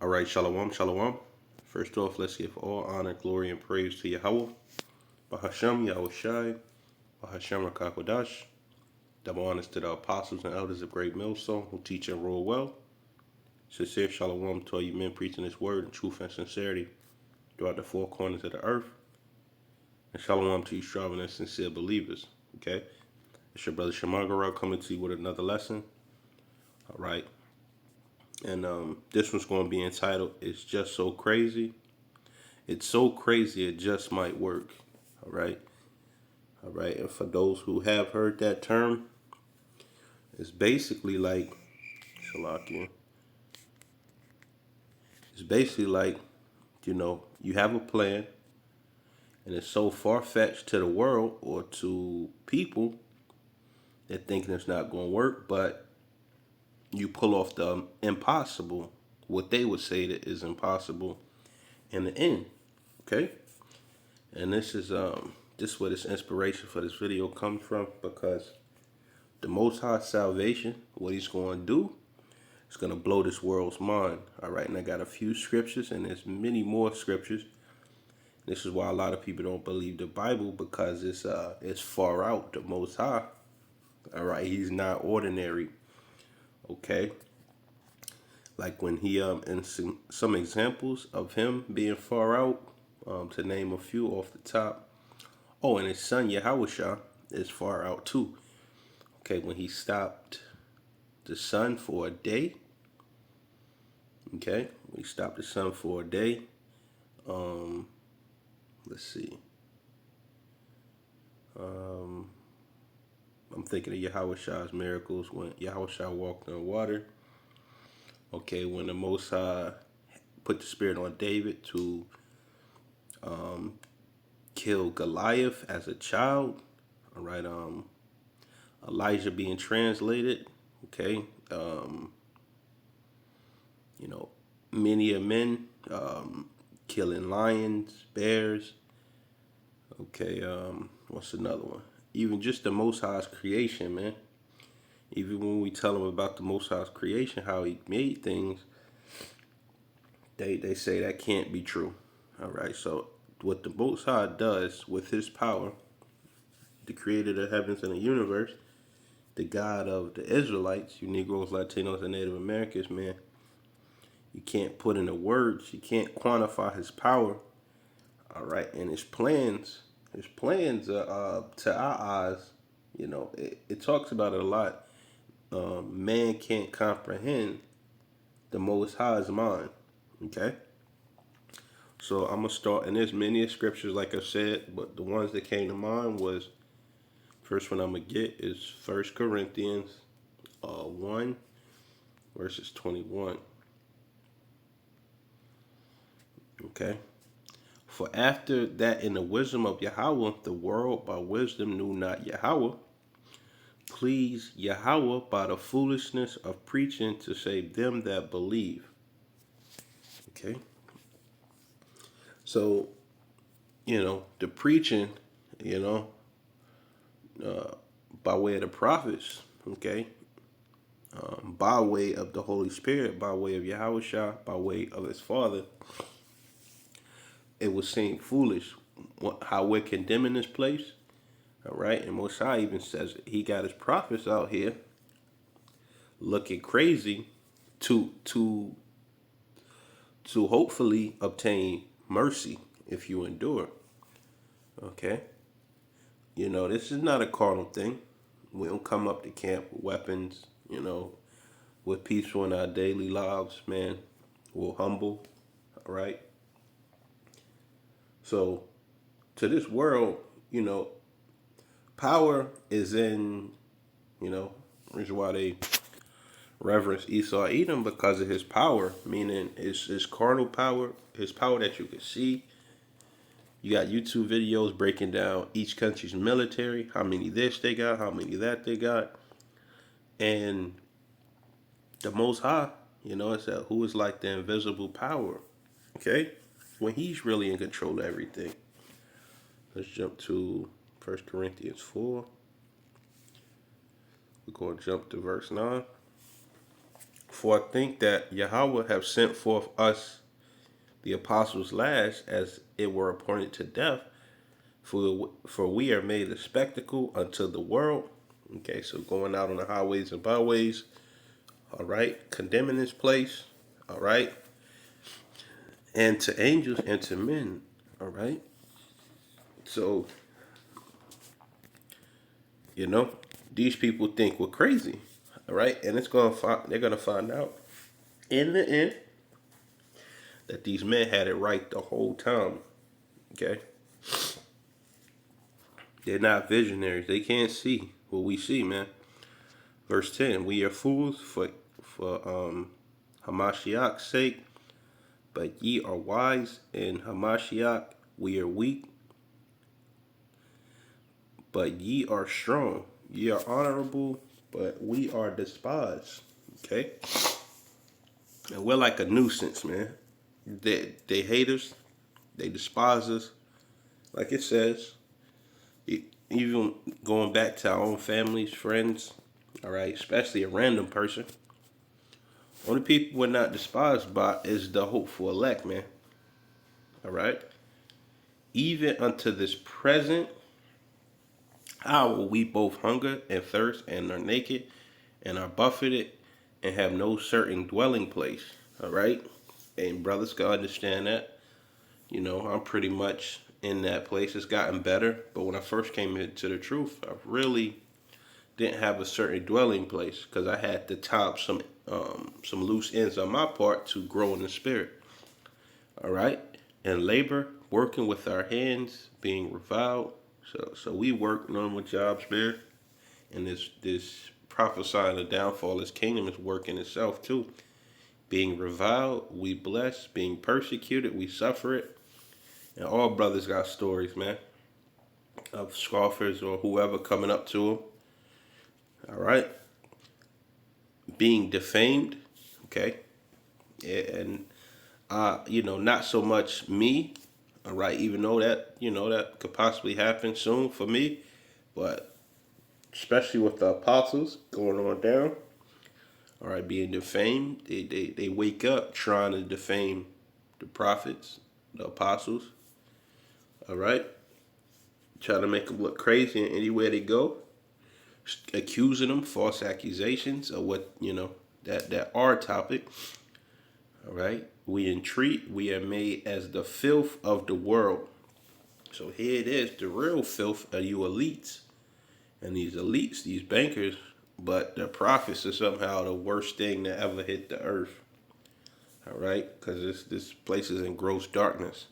All right, shalom, shalom. First off, let's give all honor, glory, and praise to Yahweh, Bahashem, Yahushai, Bahashem Rakakwadash. Double honors to the apostles and elders of Great Millstone who teach and rule well. Sincere shalom to all you men preaching this word in truth and sincerity throughout the four corners of the earth. And shalom to you striving and sincere believers. Okay? It's your brother Shamagara coming to you with another lesson. All right. And this one's going to be entitled, It's Just So Crazy. It's so crazy it just might work. All right. All right. And for those who have heard that term, it's basically like, Shalakia. It's basically like, you have a plan and it's so far fetched to the world or to people that thinking it's not going to work, but you pull off the impossible, what they would say that is impossible in the end. Okay. And this is where this inspiration for this video comes from, because the Most High salvation, what he's going to do, is going to blow this world's mind. All right, and I got a few scriptures, and there's many more scriptures. This is why a lot of people don't believe the Bible, because it's far out. The Most High, all right, he's not ordinary. Okay, like when he and some examples of him being far out, to name a few off the top. Oh, and his son Yahushua is far out too. Okay, when he stopped the sun for a day. Okay, we stopped the sun for a day. Let's see. I'm thinking of Yahushua's miracles when Yahushua walked on water. Okay, when the Most High put the spirit on David to kill Goliath as a child. All right, Elijah being translated. Okay, many of men killing lions, bears. Okay, what's another one? Even just the Most High's creation, man. Even when we tell them about the Most High's creation, how he made things, they say that can't be true. All right, so what the Most High does with his power, the creator of the heavens and the universe, the God of the Israelites, you Negroes, Latinos, and Native Americans, man, you can't put into words, you can't quantify his power. All right, and his plans are, to our eyes, it talks about it a lot. Man can't comprehend the Most High's mind. Okay, so I'm gonna start, and there's many scriptures, like I said, but the ones that came to mind was, first one I'm gonna get is 1 Corinthians 1 verses 21. Okay. For after that in the wisdom of Yahweh, the world by wisdom knew not Yahweh, please Yahweh by the foolishness of preaching to save them that believe. Okay. So, the preaching, by way of the prophets, okay, by way of the Holy Spirit, by way of Yahushua, by way of his Father, it was seem foolish how we're condemning this place. All right, and Mosai even says he got his prophets out here looking crazy to hopefully obtain mercy if you endure. Okay, this is not a carnal thing. We don't come up to camp with weapons. We're peaceful in our daily lives, man. We're humble. All right. So to this world, power is in, reason why they reverence Esau Edom, because of his power, meaning his carnal power, his power that you can see. You got YouTube videos breaking down each country's military, how many this they got, how many that they got. And the Most High, it's that who is like the invisible power, okay? When he's really in control of everything. Let's jump to 1 Corinthians 4. We're going to jump to verse 9. For I think that Yahweh have sent forth us, the apostles last, as it were appointed to death, for we are made a spectacle unto the world. Okay, so going out on the highways and byways, all right, condemning this place, all right, and to angels and to men, all right. So, you know, these people think we're crazy, all right, and they're gonna find out in the end that these men had it right the whole time. Okay, they're not visionaries. They can't see what we see, man. Verse 10: We are fools for Hamashiach's sake, but ye are wise. In Hamashiach we are weak, but ye are strong. Ye are honorable, but we are despised. Okay, and we're like a nuisance, man. They hate us. They despise us. Like it says, even going back to our own families, friends, all right, especially a random person. Only people we're not despised by is the hopeful elect, man. All right. Even unto this present hour, we both hunger and thirst and are naked and are buffeted and have no certain dwelling place. All right. And brothers can understand that. You know, I'm pretty much in that place. It's gotten better. But when I first came into the truth, I really didn't have a certain dwelling place because I had to top some loose ends on my part to grow in the spirit. All right, and labor, working with our hands, being reviled. So we work normal jobs, man. And this prophesying the downfall of this kingdom is working itself too. Being reviled, we bless. Being persecuted, we suffer it. And all brothers got stories, man, of scoffers or whoever coming up to them. All right, being defamed, okay, and not so much me, all right, even though that that could possibly happen soon for me, but especially with the apostles going on down, all right, being defamed, they wake up trying to defame the prophets, the apostles, all right, trying to make them look crazy in anywhere they go, accusing them, false accusations of what that our topic. All right, we entreat, we are made as the filth of the world. So here it is, the real filth of you elites, and these elites, these bankers, but the prophets are somehow the worst thing that ever hit the earth. All right, because this place is in gross darkness.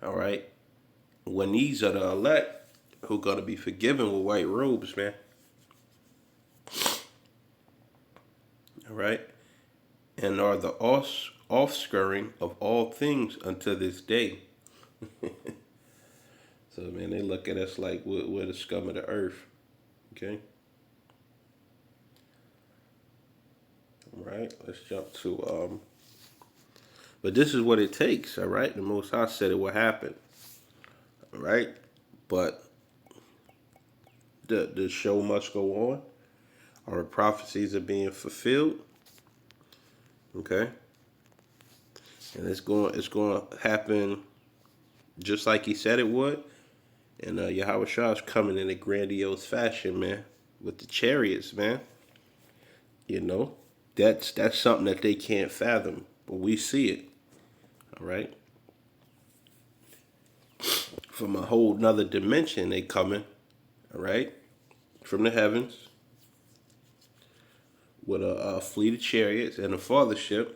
All right, when these are the elect who are gonna be forgiven with white robes, man. All right, and are the offscouring of all things unto this day. So, man, they look at us like we're the scum of the earth. Okay? All right, let's jump to, but this is what it takes, all right? The Most High said it will happen, all right? But the show must go on. Our prophecies are being fulfilled, okay? And it's going to happen just like he said it would. And Yahweh Shah is coming in a grandiose fashion, man, with the chariots, man. You know, that's something that they can't fathom, but we see it. All right. From a whole nother dimension, they coming. All right, from the heavens with a fleet of chariots and a fathership.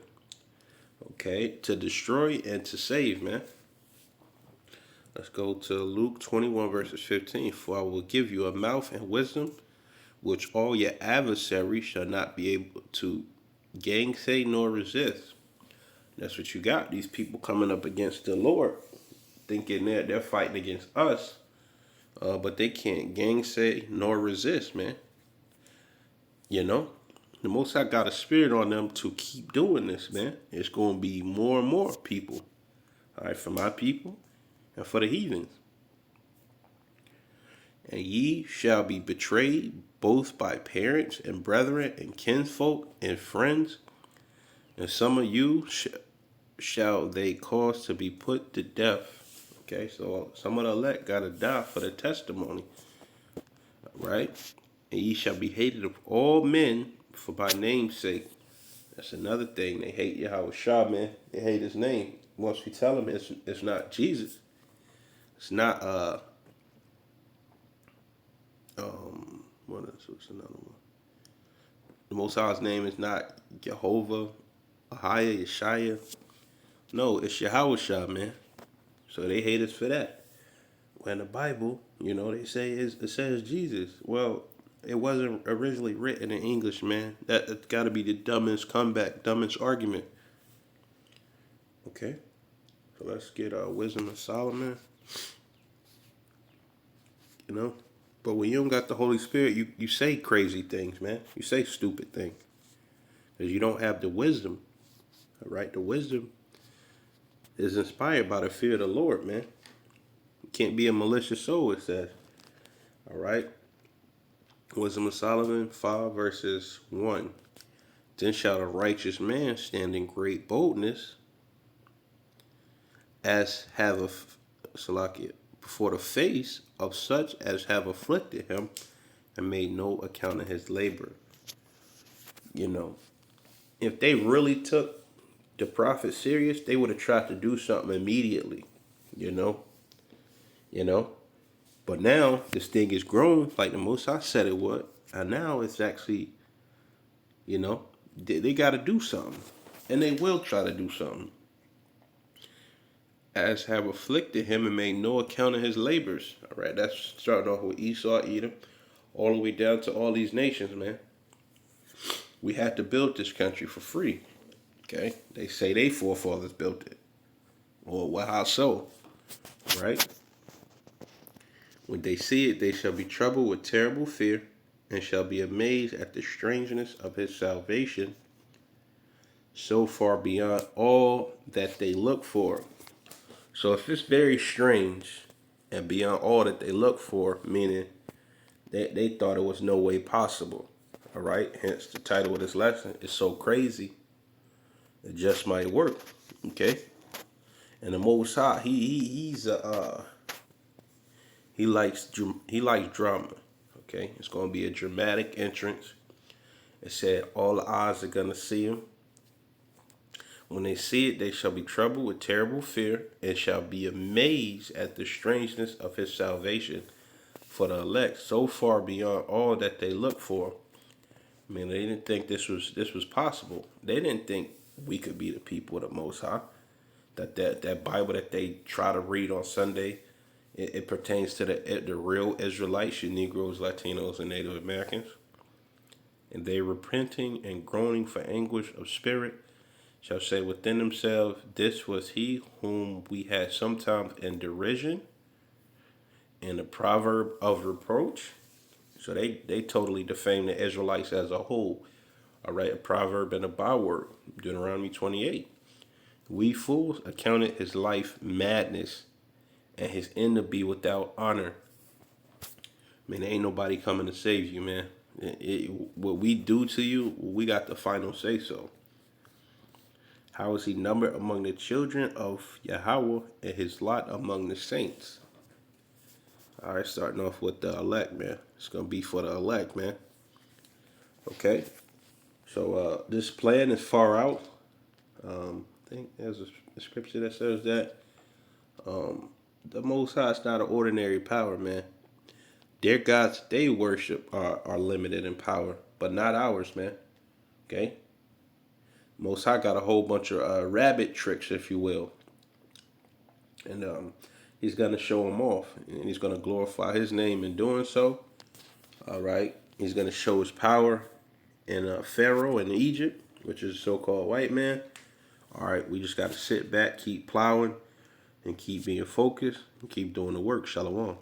Okay, to destroy and to save, man. Let's go to Luke 21 verses 15. For I will give you a mouth and wisdom, which all your adversaries shall not be able to gainsay nor resist. That's what you got. These people coming up against the Lord, thinking that they're fighting against us, but they can't gainsay nor resist, man. You know, the Most High got a spirit on them to keep doing this, man. It's going to be more and more people, all right, for my people and for the heathens. And ye shall be betrayed both by parents and brethren and kinsfolk and friends, and some of you shall they cause to be put to death. Okay, so some of the elect gotta die for the testimony, right? And ye shall be hated of all men for my name's sake. That's another thing. They hate Yahweh Shah, man. They hate his name. Once we tell them it's not Jesus, it's not what's another one? The Most High's name is not Jehovah, Ahia, Yeshaya. No, it's Yahweh Shah, man. So they hate us for that. When the Bible, they say it says Jesus. Well, it wasn't originally written in English, man. That's got to be the dumbest comeback, dumbest argument. Okay, so let's get Wisdom of Solomon. But when you don't got the Holy Spirit, you say crazy things, man. You say stupid things because you don't have the wisdom. All right, the wisdom is inspired by the fear of the Lord, man. You can't be a malicious soul, it says. All right. Wisdom of Solomon 5 verses 1. Then shall a righteous man stand in great boldness, as have a Salakia, before the face of such as have afflicted him, and made no account of his labor. If they really took the prophet serious, they would have tried to do something immediately. you know, you know. But now this thing is grown like the Most High said it would, and now it's actually, they got to do something, and they will try to do something. As have afflicted him and made no account of his labors. All right, that's starting off with Esau, Edom, all the way down to all these nations, man. We had to build this country for free. Okay, they say they forefathers built it. Well, how so? Right? When they see it, they shall be troubled with terrible fear, and shall be amazed at the strangeness of his salvation, so far beyond all that they look for. So if it's very strange and beyond all that they look for, meaning they thought it was no way possible. All right, hence the title of this lesson is so crazy. It just might work. Okay, and the Most High, he likes drama. Okay, it's gonna be a dramatic entrance. It said all the eyes are gonna see him. When they see it, they shall be troubled with terrible fear, and shall be amazed at the strangeness of his salvation for the elect, so far beyond all that they look for. I mean, they didn't think this was possible. They didn't think we could be the people of the Most High. That Bible that they try to read on Sunday, it pertains to the real Israelites, you Negroes, Latinos, and Native Americans. And they repenting and groaning for anguish of spirit shall say within themselves, this was he whom we had sometimes in derision, in a proverb of reproach. So they totally defame the Israelites as a whole. All right, a proverb and a byword, Deuteronomy 28. We fools accounted his life madness, and his end to be without honor. Man, there ain't nobody coming to save you, man. What we do to you, we got the final say so. How is he numbered among the children of Yahweh, and his lot among the saints? All right, starting off with the elect, man. It's going to be for the elect, man. Okay. So this plan is far out. I think there's a scripture that says that. The Most High is not an ordinary power, man. Their gods they worship are limited in power, but not ours, man. Okay? Most High got a whole bunch of rabbit tricks, if you will. And he's going to show them off. And he's going to glorify his name in doing so. All right? He's going to show his power in Pharaoh in Egypt, which is a so-called white man. All right? We just got to sit back, keep plowing, and keep being focused, and keep doing the work. Shalom.